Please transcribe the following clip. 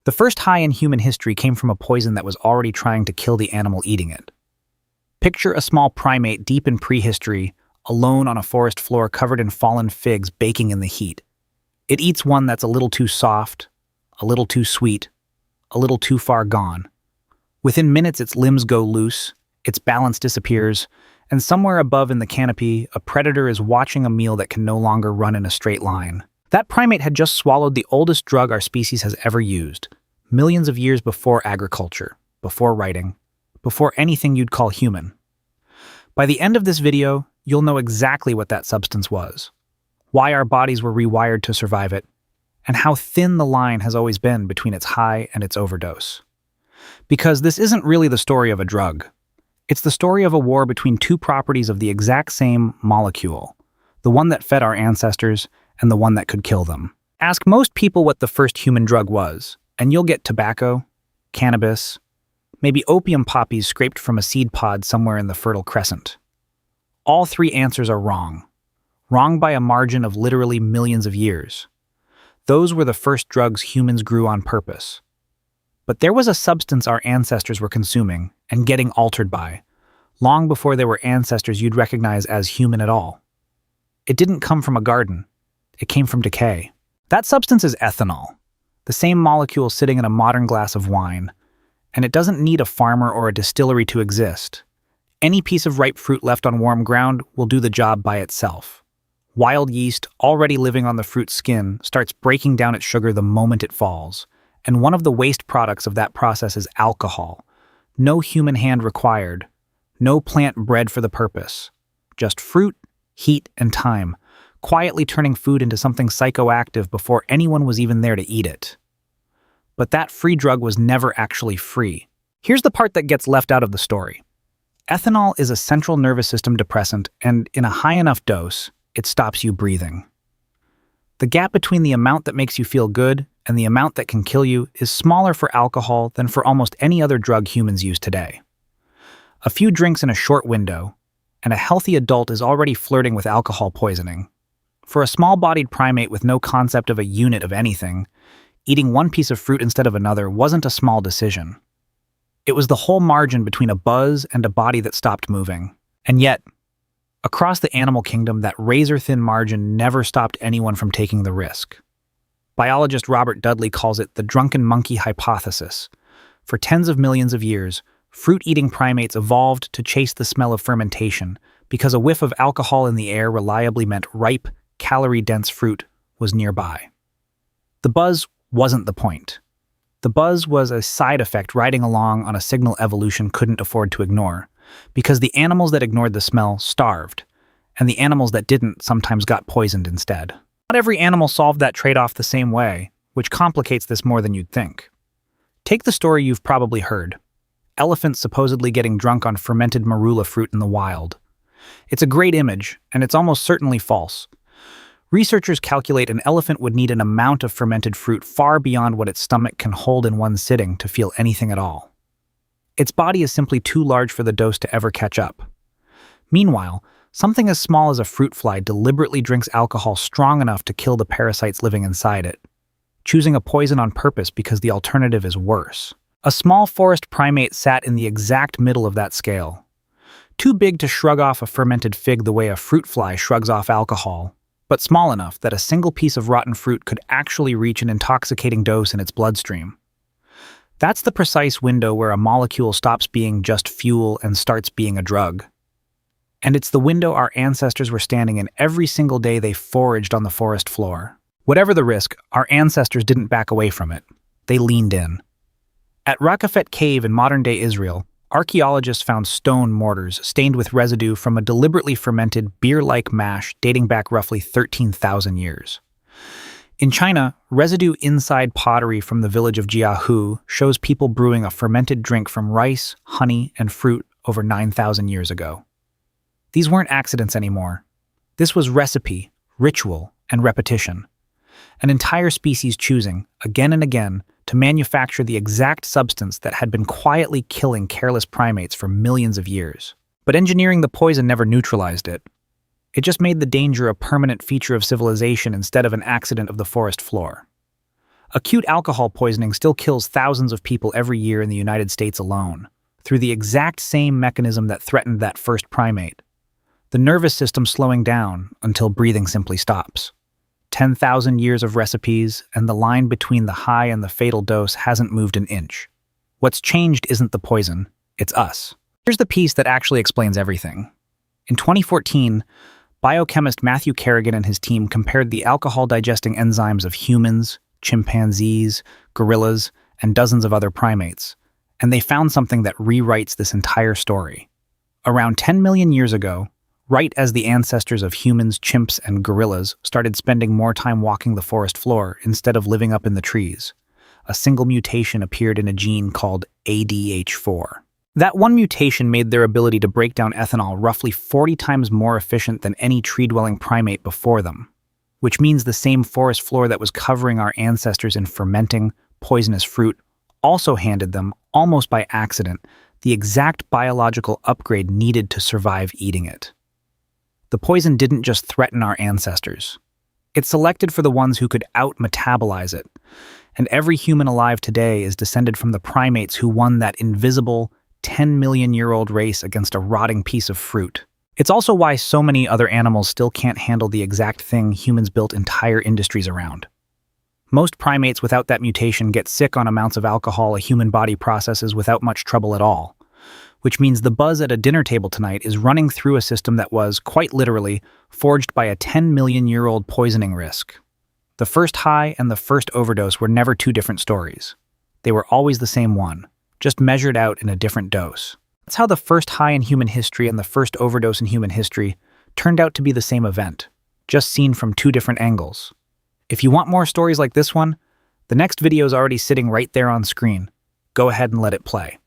The first high in human history came from a poison that was already trying to kill the animal eating it. Picture a small primate deep in prehistory, alone on a forest floor covered in fallen figs baking in the heat. It eats one that's a little too soft, a little too sweet, a little too far gone. Within minutes, its limbs go loose, its balance disappears, and somewhere above in the canopy, a predator is watching a meal that can no longer run in a straight line. That primate had just swallowed the oldest drug our species has ever used, millions of years before agriculture, before writing, before anything you'd call human. By the end of this video, you'll know exactly what that substance was, why our bodies were rewired to survive it, and how thin the line has always been between its high and its overdose. Because this isn't really the story of a drug. It's the story of a war between two properties of the exact same molecule, the one that fed our ancestors and the one that could kill them. Ask most people what the first human drug was, and you'll get tobacco, cannabis, maybe opium poppies scraped from a seed pod somewhere in the Fertile Crescent. All three answers are wrong. Wrong by a margin of literally millions of years. Those were the first drugs humans grew on purpose. But there was a substance our ancestors were consuming and getting altered by, long before there were ancestors you'd recognize as human at all. It didn't come from a garden. It came from decay. That substance is ethanol, the same molecule sitting in a modern glass of wine, and it doesn't need a farmer or a distillery to exist. Any piece of ripe fruit left on warm ground will do the job by itself. Wild yeast, already living on the fruit's skin, starts breaking down its sugar the moment it falls, and one of the waste products of that process is alcohol. No human hand required, no plant bred for the purpose. Just fruit, heat, and time, quietly turning food into something psychoactive before anyone was even there to eat it. But that free drug was never actually free. Here's the part that gets left out of the story. Ethanol is a central nervous system depressant, and in a high enough dose, it stops you breathing. The gap between the amount that makes you feel good and the amount that can kill you is smaller for alcohol than for almost any other drug humans use today. A few drinks in a short window, and a healthy adult is already flirting with alcohol poisoning. For a small-bodied primate with no concept of a unit of anything, eating one piece of fruit instead of another wasn't a small decision. It was the whole margin between a buzz and a body that stopped moving. And yet, across the animal kingdom, that razor-thin margin never stopped anyone from taking the risk. Biologist Robert Dudley calls it the drunken monkey hypothesis. For tens of millions of years, fruit-eating primates evolved to chase the smell of fermentation because a whiff of alcohol in the air reliably meant ripe, calorie-dense fruit was nearby. The buzz wasn't the point. The buzz was a side effect riding along on a signal evolution couldn't afford to ignore, because the animals that ignored the smell starved, and the animals that didn't sometimes got poisoned instead. Not every animal solved that trade-off the same way, which complicates this more than you'd think. Take the story you've probably heard. Elephants supposedly getting drunk on fermented marula fruit in the wild. It's a great image, and it's almost certainly false. Researchers calculate an elephant would need an amount of fermented fruit far beyond what its stomach can hold in one sitting to feel anything at all. Its body is simply too large for the dose to ever catch up. Meanwhile, something as small as a fruit fly deliberately drinks alcohol strong enough to kill the parasites living inside it, choosing a poison on purpose because the alternative is worse. A small forest primate sat in the exact middle of that scale. Too big to shrug off a fermented fig the way a fruit fly shrugs off alcohol, but small enough that a single piece of rotten fruit could actually reach an intoxicating dose in its bloodstream. That's the precise window where a molecule stops being just fuel and starts being a drug. And it's the window our ancestors were standing in every single day they foraged on the forest floor. Whatever the risk, our ancestors didn't back away from it. They leaned in. At Raqefet Cave in modern-day Israel, archaeologists found stone mortars stained with residue from a deliberately fermented beer-like mash dating back roughly 13,000 years. In China, residue inside pottery from the village of Jiahu shows people brewing a fermented drink from rice, honey, and fruit over 9,000 years ago. These weren't accidents anymore. This was recipe, ritual, and repetition. An entire species choosing, again and again, to manufacture the exact substance that had been quietly killing careless primates for millions of years. But engineering the poison never neutralized it. It just made the danger a permanent feature of civilization instead of an accident of the forest floor. Acute alcohol poisoning still kills thousands of people every year in the United States alone, through the exact same mechanism that threatened that first primate. The nervous system slowing down until breathing simply stops. 10,000 years of recipes, and the line between the high and the fatal dose hasn't moved an inch. What's changed isn't the poison, it's us. Here's the piece that actually explains everything. In 2014, biochemist Matthew Kerrigan and his team compared the alcohol-digesting enzymes of humans, chimpanzees, gorillas, and dozens of other primates, and they found something that rewrites this entire story. Around 10 million years ago, right as the ancestors of humans, chimps, and gorillas started spending more time walking the forest floor instead of living up in the trees, a single mutation appeared in a gene called ADH4. That one mutation made their ability to break down ethanol roughly 40 times more efficient than any tree-dwelling primate before them, which means the same forest floor that was covering our ancestors in fermenting, poisonous fruit also handed them, almost by accident, the exact biological upgrade needed to survive eating it. The poison didn't just threaten our ancestors. It selected for the ones who could out-metabolize it, and every human alive today is descended from the primates who won that invisible, 10-million-year-old race against a rotting piece of fruit. It's also why so many other animals still can't handle the exact thing humans built entire industries around. Most primates without that mutation get sick on amounts of alcohol a human body processes without much trouble at all, which means the buzz at a dinner table tonight is running through a system that was, quite literally, forged by a 10-million-year-old poisoning risk. The first high and the first overdose were never two different stories. They were always the same one, just measured out in a different dose. That's how the first high in human history and the first overdose in human history turned out to be the same event, just seen from two different angles. If you want more stories like this one, the next video is already sitting right there on screen. Go ahead and let it play.